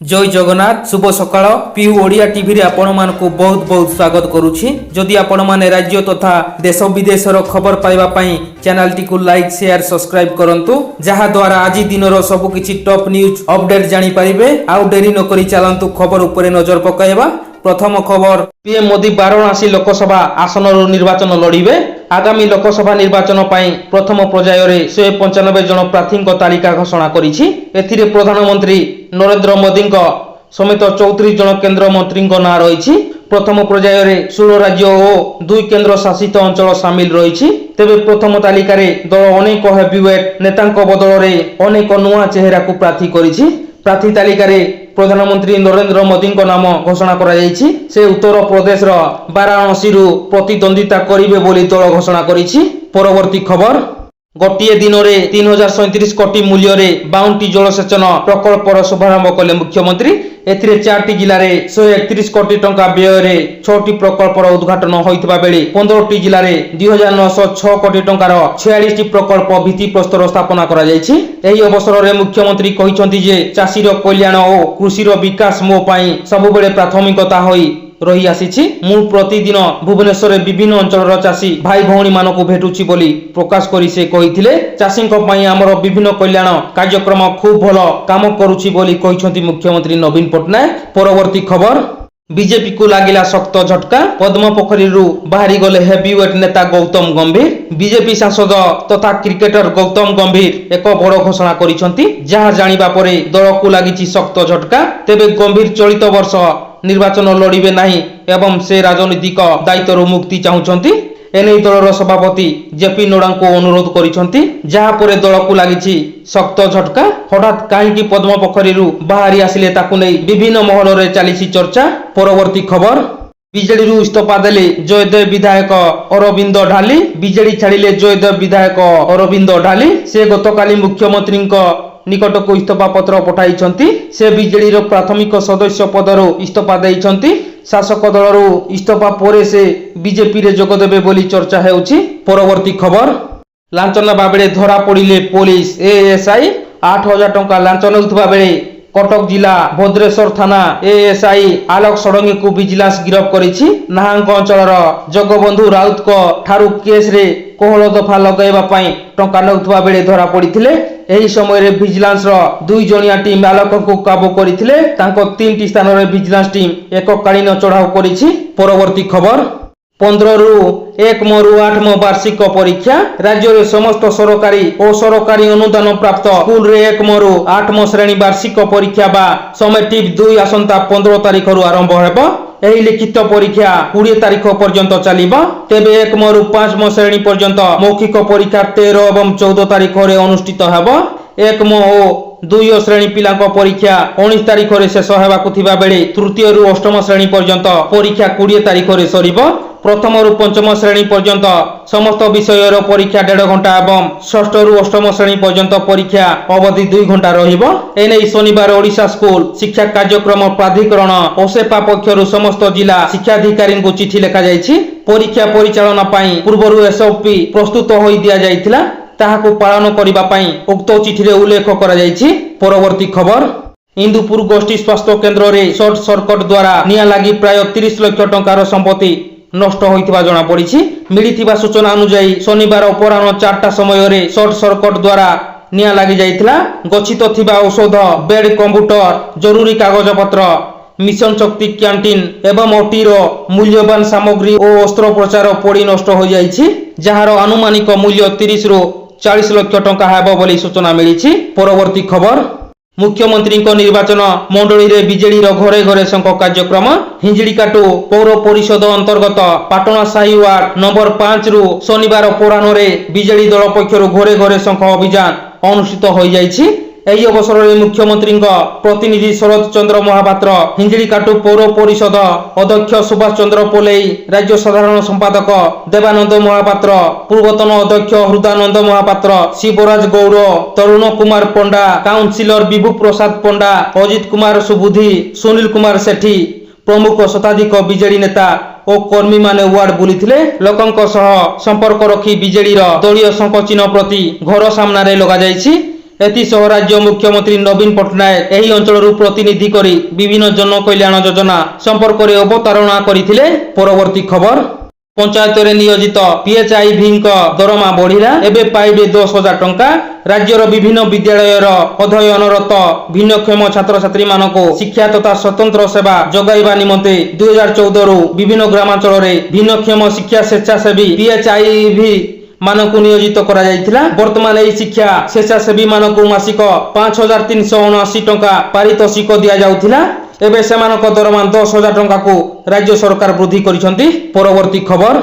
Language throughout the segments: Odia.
जय जगन्नाथ शुभ सकाळ पीयू ओडिया टीवी रे आपण मानकु बहुत बहुत स्वागत करूछि। जदि आपण माने राज्य तथा देश विदेशर खबर पाइबा पई चैनल टी को लाइक शेयर सब्सक्राइब करंतु जहा द्वारा आज दिनर सब किछि टॉप न्यूज अपडेट जानि परिबे। आउ डेरी न करी चलंतु खबर उपरे नजर पकाइबा। प्रथम खबर पीएम मोदी वाराणसी लोकसभा आसन निर्वाचन लड़िबे। आगामी लोकसभा निर्वाचन पई प्रथम पर्याय रे 195 जन प्रार्थी तालिका घोषणा करिछि। एथिरे प्रधानमंत्री नरेंद्र मोदी समेत 34 जन केंद्र मंत्री नाँ रही। प्रथम पर्याय रे 16 राज्य और 2 केंद्र शासित अंचल सामिल रही। तेबे प्रथम तालिका रे दल अनेक हेवीवेट नेतांक बदल रे अनेक नुआ चेहरा को प्रार्थी करिछि। प्रार्थी तालिका रे प्रधानमंत्री नरेंद्र मोदी नाम घोषणा करा जायछि। से उत्तर प्रदेश रो वाराणसी रु प्रतिद्वंदिता करिवे बोली दल घोषणा करिछि। परवर्ती खबर गोटे दिन में 3037 कोटी मूल्य रे 52 जलसेचन प्रकल्पर शुभारंभ कले मुख्यमंत्री। एथिरे 4टी जिले में 131 कोटी टंका व्यय रे 6टी प्रकल्पर उद्घाटन होइतबा बेले 15टी जिले में 2906 कोटी टंकार 46टी प्रकल्प भित्ति प्रस्तर स्थापना करा जायछि। एही अवसर रे मुख्यमंत्री कहिसंती जे चाषीर कल्याण और कृषिर विकास मो पई सबुबेले प्राथमिकता होई रही आसीछि। मु प्रतिदिन भुवनेश्वर विभिन्न अंचल चाषी भाई भौणी मानक भेटुछि बोली प्रकाश करी से कहिथिले। चाषीक पई हमर विभिन्न कल्याण कार्यक्रम खूब भल काम करूछि बोली कहिसंती मुख्यमंत्री नवीन पटनायक। परवर्ती खबर बीजेपी को लागिला शक्त झटका। पद्म पोखरी बाहरी गले हेवीवेट नेता गौतम गंभीर। बीजेपी सांसद तथा क्रिकेटर गौतम गंभीर एक बड़ घोषणा करिसंती जहां जानिबा परे दल को लागिछि शक्त झटका। तेबे गंभीर चलित वर्ष निर्वाचन लड़िबे नहीं एवं से राजनीतिक दायित्व मुक्ति चाहूछंती। एने दलर सभापति जेपी नड्डा को अनुरोध करिसंती जहां परे दल को लागिछि शक्त झटका। हठात काहेकि पद्म पोखरी बाहरी आसिले ताकु नै विभिन्न महल रे चलीछि चर्चा। परवर्ती खबर बीजेडी रु इस्तीफा देले जयदेव विधायक अरविंद ढाली। बीजेडी छाड़िले जयदेव विधायक अरविंद ढाली। से गतकाली मुख्यमंत्री निकट को इस्तीफा पत्र पठाई। से बीजेडी रो प्राथमिक सदस्य पदर इस्तीफा देइछंती। शासक दलरू इस्तीफा पोरे से बीजेपी रे जोग देबे बोली चर्चा हेउछि। परवर्ती खबर लांचना बाबेले धरा पड़िले पुलिस एएसआई 8000 टंका लांच नेउथबा बेले कटक जिला भद्रेश्वर थाना एएसआई आलोक षडंगी को विजिलेंस गिरफ्त करिछि। नाहांक अंचलर जगबंधु राउत को ठारू केस रे कोहल दफा लगाइबा पई टंका नेउथबा बेले धरा पड़िथिले। एही समय रे विजिलेंस रो 2 जणिया टीम आलोक को काबू करिथिले। तांको 3टी स्थान रे विजिलेंस टीम एककालीन चढ़ाऊ करिछि। परवर्ती खबर 15 रु 1 रु 8 वार्षिक परीक्षा। राज्य रे समस्त सरकारी और सरकारी अनुदान प्राप्त स्कूल रे 1 रु 8 श्रेणी वार्षिक परीक्षा बा समेटिव 2 आसंता 15 तारिख रु आरंभ हेबो। एही लिखित परीक्षा 20 तारिख पर्यंत चलिबा। तेबे 1 रु 5 श्रेणी पर्यंत मौखिक परीक्षा 13 एवं 14 तारिख रे अनुष्ठित हेबो। 1 और 2 श्रेणी पिला परीक्षा 19 तारिख रे शेष हेबाकु थिबा बेले तृतीय रु 8 श्रेणी पर्यंत परीक्षा 20 तारिख रे सरिबो। प्रथम रु 5 श्रेणी पर्यंत समस्त विषय परीक्षा 1.5 घंटा एवं 6 रु 8 श्रेणी पर्यंत परीक्षा अवधि 2 घंटा रहिबो। एने शनिवार ओडिशा स्कूल शिक्षा कार्यक्रम प्राधिकरण ओसेपा पक्षरु समस्त जिला शिक्षाधिकारी को चिठी लिखा जायछि। परीक्षा परिचालना पई पूर्वरु एसओपी प्रस्तुत होई दिया जायथिला। ताहाको पालन करिबा पई उक्त चिठी रे उल्लेख करा जायछि। परवर्ती खबर इंदुपुर गोष्ठी स्वास्थ्य केंद्र रे शॉर्ट सर्किट द्वारा निया लागि प्राय 30 लाख टंकार संपत्ति नष्ट होइतिबा जणा पड़िछि। मिलिथिबा सूचना अनुसार शनिवार अपराह्न 4टा समय रे शॉर्ट सर्किट द्वारा निया लागि जाइथिला। गच्छित थिबा औषध बेड कंप्यूटर जरूरी कागज पत्र मिशन शक्ति कैंटीन एवं ओटीर मूल्यवान सामग्री और अस्त्रोपचार पड़ी नष्ट हो जाइछि। जहार अनुमानिक मूल्य 30 रु 40 लाख टंका हेबो बोली सूचना मिलिछि। परवर्ती खबर मुख्यमंत्री निर्वाचन मंडली रे बीजेडी रो घरे घरे शंख कार्यक्रम। हिंजिड़ीकाटू पौर परिषद अंतर्गत पाटना साही वार्ड नंबर 5 रु शनिवार अपराह्न रे बीजेडी दल पक्षरु घरे घरे शंख अभियान अनुष्ठित हो जाइछि। एही अवसर रे मुख्यमंत्री प्रतिनिधि शरद चंद्र महापात्र हिंजिड़ीकाटू पौर परिषद अध्यक्ष सुभाष चंद्र पोलेई राज्य साधारण संपादक देवानंद महापात्र पूर्वतन अध्यक्ष हृदानंद महापात्र शिवराज गौड़ तरुण कुमार पंडा काउंसिलर विभू प्रसाद पंडा अजित कुमार सुबुद्धि सुनील कुमार सेठी प्रमुख शताधिक बीजेडी नेता और कर्मी माने वार्ड बुलिथिले। लोकंक सह संपर्क रखी बीजेडी रो दलीय शंख चिन्ह प्रति घर सामना रे लगा जायछि। ଏଥିସହ ରାଜ୍ୟ ମୁଖ୍ୟମନ୍ତ୍ରୀ ନବୀନ ପଟ୍ଟନାୟକ ଏହି ଅଞ୍ଚଳରୁ ପ୍ରତିନିଧି କରି ବିଭିନ୍ନ ଜନକଲ୍ୟାଣ ଯୋଜନା ସମ୍ପର୍କରେ ଅବତାରଣା କରିଥିଲେ। ପରବର୍ତ୍ତୀ ଖବର, ପଞ୍ଚାୟତରେ ନିୟୋଜିତ PHIVଙ୍କ ଦରମା ବଢିଲା, ଏବେ ପାଇବେ 10,000 ଟଙ୍କା। ରାଜ୍ୟର ବିଭିନ୍ନ ବିଦ୍ୟାଳୟର ଅଧ୍ୟୟନରତ ଭିନ୍ନକ୍ଷମ ଛାତ୍ରଛାତ୍ରୀମାନଙ୍କୁ ଶିକ୍ଷା ତଥା ସ୍ୱତନ୍ତ୍ର ସେବା ଯୋଗାଇବା ନିମନ୍ତେ 2014ରୁ ବିଭିନ୍ନ ଗ୍ରାମାଞ୍ଚଳରେ ଭିନ୍ନକ୍ଷମ ଶିକ୍ଷା ସ୍ୱେଚ୍ଛାସେବୀ PHIV ମାନଙ୍କୁ ନିୟୋଜିତ କରାଯାଇଥିଲା। ବର୍ତ୍ତମାନ ଏହି ଶିକ୍ଷା ସ୍ୱେଚ୍ଛାସେବୀ ମାନଙ୍କୁ ମାସିକ 5,379 ଟଙ୍କା ପାରିତୋଷିକ ଦିଆଯାଉଥିଲା। ଏବେ ସେମାନଙ୍କ ଦରମା 10,000 ଟଙ୍କାକୁ ରାଜ୍ୟ ସରକାର ବୃଦ୍ଧି କରିଛନ୍ତି। ପରବର୍ତ୍ତୀ ଖବର,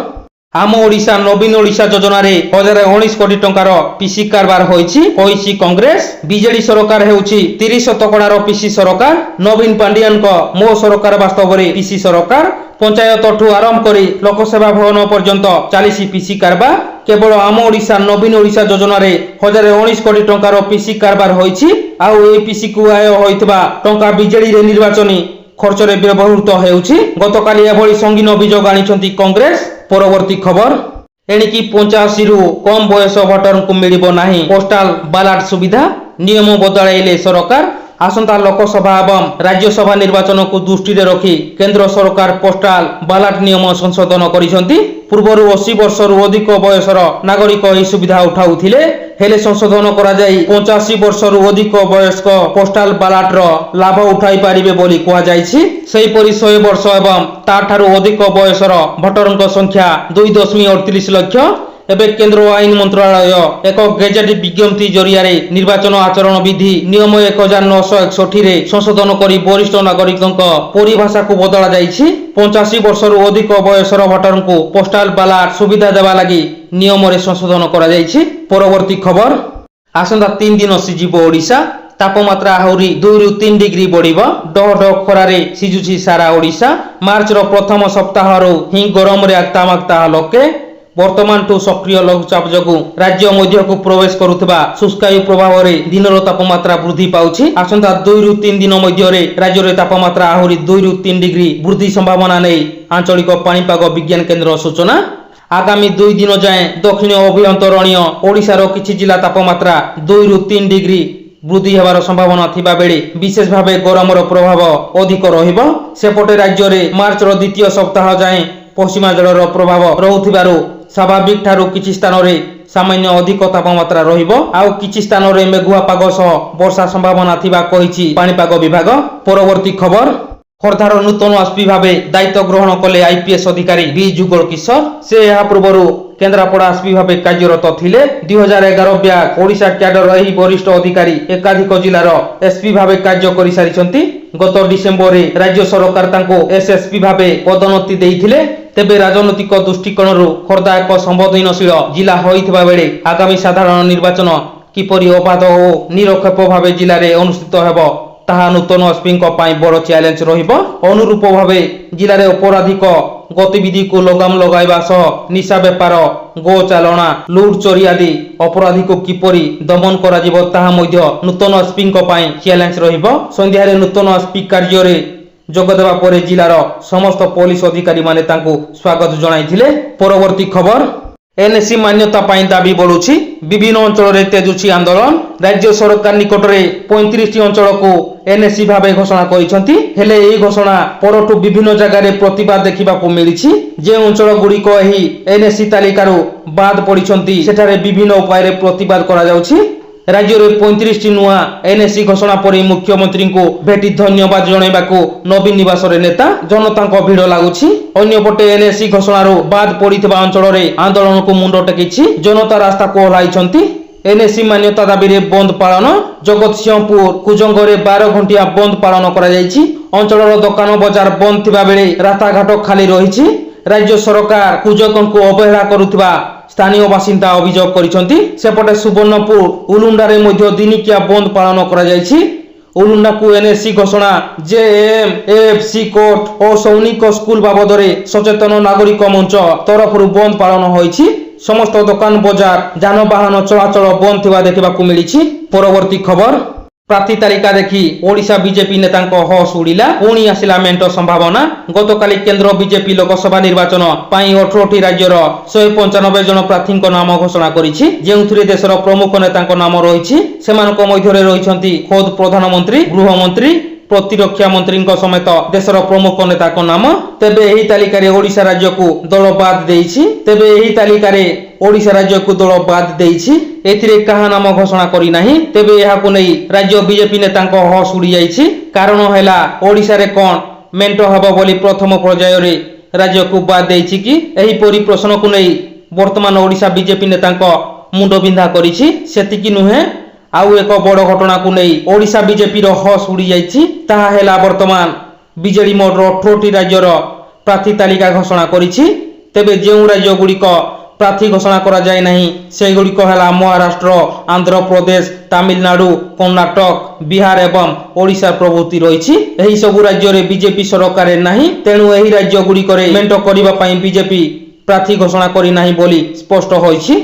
ଆମ ଓଡ଼ିଶା ନବୀନ ଓଡ଼ିଶା ଯୋଜନାରେ 1,019 କୋଟି ଟଙ୍କାର ପିସି କାରବାର ହୋଇଛି କହିଛି କଂଗ୍ରେସ। ବିଜେଡି ସରକାର ହେଉଛି 30% ପିସି ସରକାର। ନବୀନ ପାଣ୍ଡିଆନଙ୍କ ମୋ ସରକାର ବାସ୍ତବରେ ପିସି ସରକାର। ପଞ୍ଚାୟତଠୁ ଆରମ୍ଭ କରି ଲୋକସେବା ଭବନ ପର୍ଯ୍ୟନ୍ତ ଚାଲିଛି ପିସି କାରବାର। କେବଳ ଆମ ଓଡ଼ିଶା ନବୀନ ଓଡ଼ିଶା ଯୋଜନାରେ 1,019 କୋଟି ଟଙ୍କାର ପିସି କାରବାର ହୋଇଛି। ଆଉ ଏହି ପିସିକୁ ଆୟ ହୋଇଥିବା ଟଙ୍କା ବିଜେଡିରେ ନିର୍ବାଚନୀ ଖର୍ଚ୍ଚରେ ବ୍ୟବହୃତ ହେଉଛି। ଗତକାଲି ଏଭଳି ସଙ୍ଗୀନ ଅଭିଯୋଗ ଆଣିଛନ୍ତି କଂଗ୍ରେସ। ପରବର୍ତ୍ତୀ ଖବର, ଏଣିକି 85ରୁ କମ୍ ବୟସ ଭୋଟରଙ୍କୁ ମିଳିବ ନାହିଁ ପୋଷ୍ଟାଲ ବାଲାଟ ସୁବିଧା, ନିୟମ ବଦଳାଇଲେ ସରକାର। ଆସନ୍ତା ଲୋକସଭା ଏବଂ ରାଜ୍ୟସଭା ନିର୍ବାଚନକୁ ଦୃଷ୍ଟିରେ ରଖି କେନ୍ଦ୍ର ସରକାର ପୋଷ୍ଟାଲ ବାଲାଟ ନିୟମ ସଂଶୋଧନ କରିଛନ୍ତି। ପୂର୍ବରୁ 80 ବର୍ଷରୁ ଅଧିକ ବୟସର ନାଗରିକ ଏହି ସୁବିଧା ଉଠାଉଥିଲେ, ହେଲେ ସଂଶୋଧନ କରାଯାଇ 85 ବର୍ଷରୁ ଅଧିକ ବୟସ୍କ ପୋଷ୍ଟାଲ ବାଲାଟର ଲାଭ ଉଠାଇ ପାରିବେ ବୋଲି କୁହାଯାଇଛି। ସେହିପରି 100 ବର୍ଷ ଏବଂ ତାଠାରୁ ଅଧିକ ବୟସର ଭୋଟରଙ୍କ ସଂଖ୍ୟା 2.38 ଲକ୍ଷ। ଏବେ କେନ୍ଦ୍ର ଆଇନ ମନ୍ତ୍ରଣାଳୟ ଏକ ଗେଜେଟ ବିଜ୍ଞପ୍ତି ଜରିଆରେ ନିର୍ବାଚନ ଆଚରଣ ବିଧି ନିୟମ 1961ରେ ସଂଶୋଧନ କରି ବରିଷ୍ଠ ନାଗରିକଙ୍କ ପରିଭାଷାକୁ ବଦଳା ଯାଇଛି। 85 ବର୍ଷରୁ ଅଧିକ ବୟସର ଭୋଟରଙ୍କୁ ପୋଷ୍ଟାଲ ବାଲାଟ ସୁବିଧା ଦେବା ଲାଗି ନିୟମରେ ସଂଶୋଧନ କରାଯାଇଛି। ପରବର୍ତ୍ତୀ ଖବର, ଆସନ୍ତା 3 ଦିନ ସିଝିବ ଓଡ଼ିଶା, ତାପମାତ୍ରା ଆହୁରି 2ରୁ 3 ଡିଗ୍ରୀ ବଢ଼ିବ। ଡହ ଡହ ଖରାରେ ସିଝୁଛି ସାରା ଓଡ଼ିଶା। ମାର୍ଚ୍ଚର ପ୍ରଥମ ସପ୍ତାହରୁ ହିଁ ଗରମରେ ଆକ୍ତାମାକ୍ତା ଲୋକେ। ବର୍ତ୍ତମାନଠୁ ସକ୍ରିୟ ଲଘୁଚାପ ଯୋଗୁଁ ରାଜ୍ୟ ମଧ୍ୟକୁ ପ୍ରବେଶ କରୁଥିବା ଶୁଷ୍କାୟୁ ପ୍ରଭାବରେ ଦିନର ତାପମାତ୍ରା ବୃଦ୍ଧି ପାଉଛି। ଆସନ୍ତା 2ରୁ 3 ଦିନ ମଧ୍ୟରେ ରାଜ୍ୟରେ ତାପମାତ୍ରା ଆହୁରି 2ରୁ 3 ଡିଗ୍ରୀ ବୃଦ୍ଧି ସମ୍ଭାବନା ନେଇ ଆଞ୍ଚଳିକ ପାଣିପାଗ ବିଜ୍ଞାନ କେନ୍ଦ୍ର ସୂଚନା। ଆଗାମୀ 2 ଦିନ ଯାଏଁ ଦକ୍ଷିଣ ଅଭ୍ୟନ୍ତରୀଣ ଓଡ଼ିଶାର କିଛି ଜିଲ୍ଲା ତାପମାତ୍ରା 2ରୁ 3 ଡିଗ୍ରୀ ବୃଦ୍ଧି ହେବାର ସମ୍ଭାବନା ଥିବା ବେଳେ ବିଶେଷ ଭାବେ ଗରମର ପ୍ରଭାବ ଅଧିକ ରହିବ। ସେପଟେ ରାଜ୍ୟରେ ମାର୍ଚ୍ଚର ଦ୍ୱିତୀୟ ସପ୍ତାହ ଯାଏଁ ପଶ୍ଚିମା ଝଡ଼ର ପ୍ରଭାବ ରହୁଥିବାରୁ ସ୍ୱାଭାବିକ ଠାରୁ କିଛି ସ୍ଥାନରେ ସାମାନ୍ୟ ଅଧିକ ତାପମାତ୍ରା ରହିବ। ଆଉ କିଛି ସ୍ଥାନରେ ମେଘୁଆ ପାଗ ସହ ବର୍ଷା ସମ୍ଭାବନା ଥିବା କହିଛି ପାଣିପାଗ ବିଭାଗ। ପରବର୍ତ୍ତୀ ଖବର, ଖୋର୍ଦ୍ଧାର ନୂତନ ଏସ୍ପି ଭାବେ ଦାୟିତ୍ୱ ଗ୍ରହଣ କଲେ IPS ଅଧିକାରୀ ବି ଯୁଗଳ କିଶୋର। ସେ ଏହା ପୂର୍ବରୁ କେନ୍ଦ୍ରାପଡ଼ା ଏସ୍ପି ଭାବେ କାର୍ଯ୍ୟରତ ଥିଲେ। 2011 ବ୍ୟାଚ୍ ଓଡ଼ିଶା କ୍ୟାଡର ଏହି ବରିଷ୍ଠ ଅଧିକାରୀ ଏକାଧିକ ଜିଲ୍ଲାର ଏସ୍ପି ଭାବେ କାର୍ଯ୍ୟ କରିସାରିଛନ୍ତି। ଗତ ଡିସେମ୍ବରରେ ରାଜ୍ୟ ସରକାର ତାଙ୍କୁ SSP ଭାବେ ପଦୋନ୍ନତି ଦେଇଥିଲେ। ତେବେ ରାଜନୈତିକ ଦୃଷ୍ଟିକୋଣରୁ ଖୋର୍ଦ୍ଧା ଏକ ସମ୍ବେଦନଶୀଳ ଜିଲ୍ଲା ହୋଇଥିବା ବେଳେ ଆଗାମୀ ସାଧାରଣ ନିର୍ବାଚନ କିପରି ଅବାଧ ଓ ନିରପେକ୍ଷ ଭାବେ ଜିଲ୍ଲାରେ ଅନୁଷ୍ଠିତ ହେବ ତାହା ନୂତନ ଏସ୍ପିଙ୍କ ପାଇଁ ବଡ଼ ଚ୍ୟାଲେଞ୍ଜ ରହିବ। ଅନୁରୂପ ଭାବେ ଜିଲ୍ଲାରେ ଅପରାଧିକ ଗତିବିଧିକୁ ଲଗାମ ଲଗାଇବା ସହ ନିଶା ବେପାର, ଗୋ ଚାଲାଣ, ଲୁଟ୍ ଚୋରି ଆଦି ଅପରାଧୀକୁ କିପରି ଦମନ କରାଯିବ ତାହା ମଧ୍ୟ ନୂତନ ଏସ୍ପିଙ୍କ ପାଇଁ ଚ୍ୟାଲେଞ୍ଜ ରହିବ। ସନ୍ଧ୍ୟାରେ ନୂତନ ଏସ୍ପି କାର୍ଯ୍ୟରେ ଯୋଗଦେବା ପରେ ଜିଲ୍ଲାର ସମସ୍ତ ପୋଲିସ ଅଧିକାରୀମାନେ ତାଙ୍କୁ ସ୍ୱାଗତ ଜଣାଇଥିଲେ। ପରବର୍ତ୍ତୀ ଖବର, NSC ମାନ୍ୟତା ପାଇଁ ଦାବି ବଢୁଛି, ବିଭିନ୍ନ ଅଞ୍ଚଳରେ ତେଜୁଛି ଆନ୍ଦୋଳନ। ରାଜ୍ୟ ସରକାର ନିକଟରେ 35ଟି ଅଞ୍ଚଳକୁ NSC ଭାବେ ଘୋଷଣା କରିଛନ୍ତି। ହେଲେ ଏହି ଘୋଷଣା ପରଠୁ ବିଭିନ୍ନ ଜାଗାରେ ପ୍ରତିବାଦ ଦେଖିବାକୁ ମିଳିଛି। ଯେଉଁ ଅଞ୍ଚଳ ଗୁଡ଼ିକ ଏହି NSC ତାଲିକାରୁ ବାଦ ପଡ଼ିଛନ୍ତି ସେଠାରେ ବିଭିନ୍ନ ଉପାୟରେ ପ୍ରତିବାଦ କରାଯାଉଛି। ରାଜ୍ୟରେ 35ଟି ନୂଆ NSC ଘୋଷଣା ପରେ ମୁଖ୍ୟମନ୍ତ୍ରୀଙ୍କୁ ଭେଟି ଧନ୍ୟବାଦ ଜଣାଇବାକୁ ନବୀନ ନିବାସରେ ନେତା ଜନତାଙ୍କ ଭିଡ଼ ଲାଗୁଛି। ଅନ୍ୟପଟେ NSC ଘୋଷଣାରୁ ବାଦ ପଡ଼ିଥିବା ଅଞ୍ଚଳରେ ଆନ୍ଦୋଳନକୁ ମୁଣ୍ଡ ଟେକିଛି। ଜନତା ରାସ୍ତାକୁ ଓହ୍ଲାଇଛନ୍ତି। NSC ମାନ୍ୟତା ଦାବିରେ ବନ୍ଦ ପାଳନ। ଜଗତସିଂହପୁର କୁଜଙ୍ଗରେ 12 ଘଣ୍ଟିଆ ବନ୍ଦ ପାଳନ କରାଯାଇଛି। ଅଞ୍ଚଳର ଦୋକାନ ବଜାର ବନ୍ଦ ଥିବା ବେଳେ ରାସ୍ତାଘାଟ ଖାଲି ରହିଛି। ରାଜ୍ୟ ସରକାର କୁଜଙ୍ଗଙ୍କୁ ଅବହେଳା କରୁଥିବା ସ୍ଥାନୀୟ ବାସିନ୍ଦା ଅଭିଯୋଗ କରିଛନ୍ତି। ସେପଟେ ସୁବର୍ଣ୍ଣପୁର ଉଲୁଣ୍ଡାରେ ମଧ୍ୟ ଦିନିକିଆ ବନ୍ଦ ପାଳନ କରାଯାଇଛି। ଉଲୁଣ୍ଡାକୁ NSC ଘୋଷଣା, JAM, AFC କୋର୍ଟ ଓ ସୈନିକ ସ୍କୁଲ ବାବଦରେ ସଚେତନ ନାଗରିକ ମଞ୍ଚ ତରଫରୁ ବନ୍ଦ ପାଳନ ହୋଇଛି। ସମସ୍ତ ଦୋକାନ ବଜାର, ଯାନବାହନ ଚଳାଚଳ ବନ୍ଦ ଥିବା ଦେଖିବାକୁ ମିଳିଛି। ପରବର୍ତ୍ତୀ ଖବର, ପ୍ରାର୍ଥୀ ତାଲିକା ଦେଖି ଓଡ଼ିଶା ବିଜେପି ନେତାଙ୍କ ହସ୍ ଉଡ଼ିଲା। ପୁଣି ଆସିଲା ମେଣ୍ଟ ସମ୍ଭାବନା। ଗତକାଲି କେନ୍ଦ୍ର ବିଜେପି ଲୋକସଭା ନିର୍ବାଚନ ପାଇଁ 18ଟି ରାଜ୍ୟର 195 ଜଣ ପ୍ରାର୍ଥୀଙ୍କ ନାମ ଘୋଷଣା କରିଛି, ଯେଉଁଥିରେ ଦେଶର ପ୍ରମୁଖ ନେତାଙ୍କ ନାମ ରହିଛି। ସେମାନଙ୍କ ମଧ୍ୟରେ ରହିଛନ୍ତି ଖୋଦ୍ ପ୍ରଧାନମନ୍ତ୍ରୀ, ଗୃହମନ୍ତ୍ରୀ, ପ୍ରତିରକ୍ଷା ମନ୍ତ୍ରୀଙ୍କ ସମେତ ଦେଶର ପ୍ରମୁଖ ନେତାଙ୍କ ନାମ। ତେବେ ଏହି ତାଲିକାରେ ଓଡ଼ିଶା ରାଜ୍ୟକୁ ଦଳ ବାଦ ଦେଇଛି। ଏଥିରେ କାହା ନାମ ଘୋଷଣା କରିନାହିଁ। ତେବେ ଏହାକୁ ନେଇ ରାଜ୍ୟ ବିଜେପି ନେତାଙ୍କ ହସ୍ ଉଡ଼ି ଯାଇଛି। କାରଣ ହେଲା ଓଡ଼ିଶାରେ କ'ଣ ମେଣ୍ଟ ହେବ ବୋଲି ପ୍ରଥମ ପର୍ଯ୍ୟାୟରେ ରାଜ୍ୟକୁ ବାଦ ଦେଇଛି କି? ଏହିପରି ପ୍ରଶ୍ନକୁ ନେଇ ବର୍ତ୍ତମାନ ଓଡ଼ିଶା ବିଜେପି ନେତାଙ୍କ ମୁଣ୍ଡବିନ୍ଧା କରିଛି। ସେତିକି ନୁହେଁ, ଆଉ ଏକ ବଡ଼ ଘଟଣାକୁ ନେଇ ଓଡ଼ିଶା ବିଜେପିର ହସ୍ ଉଡ଼ି ଯାଇଛି। ତାହା ହେଲା ବର୍ତ୍ତମାନ ବିଜେଡି ମୋଟର 18ଟି ରାଜ୍ୟର ପ୍ରାର୍ଥୀ ତାଲିକା ଘୋଷଣା କରିଛି। ତେବେ ଯେଉଁ ରାଜ୍ୟଗୁଡ଼ିକ ପ୍ରାର୍ଥୀ ଘୋଷଣା କରାଯାଇ ନାହିଁ ସେଗୁଡ଼ିକ ହେଲା ମହାରାଷ୍ଟ୍ର, ଆନ୍ଧ୍ରପ୍ରଦେଶ, ତାମିଲନାଡୁ, କର୍ଣ୍ଣାଟକ, ବିହାର ଏବଂ ଓଡ଼ିଶା ପ୍ରଭୃତି ରହିଛି। ଏହି ସବୁ ରାଜ୍ୟରେ ବିଜେପି ସରକାର ନାହିଁ। ତେଣୁ ଏହି ରାଜ୍ୟଗୁଡ଼ିକରେ ମେଣ୍ଟ କରିବା ପାଇଁ ବିଜେପି ପ୍ରାର୍ଥୀ ଘୋଷଣା କରିନାହିଁ ବୋଲି ସ୍ପଷ୍ଟ ହୋଇଛି।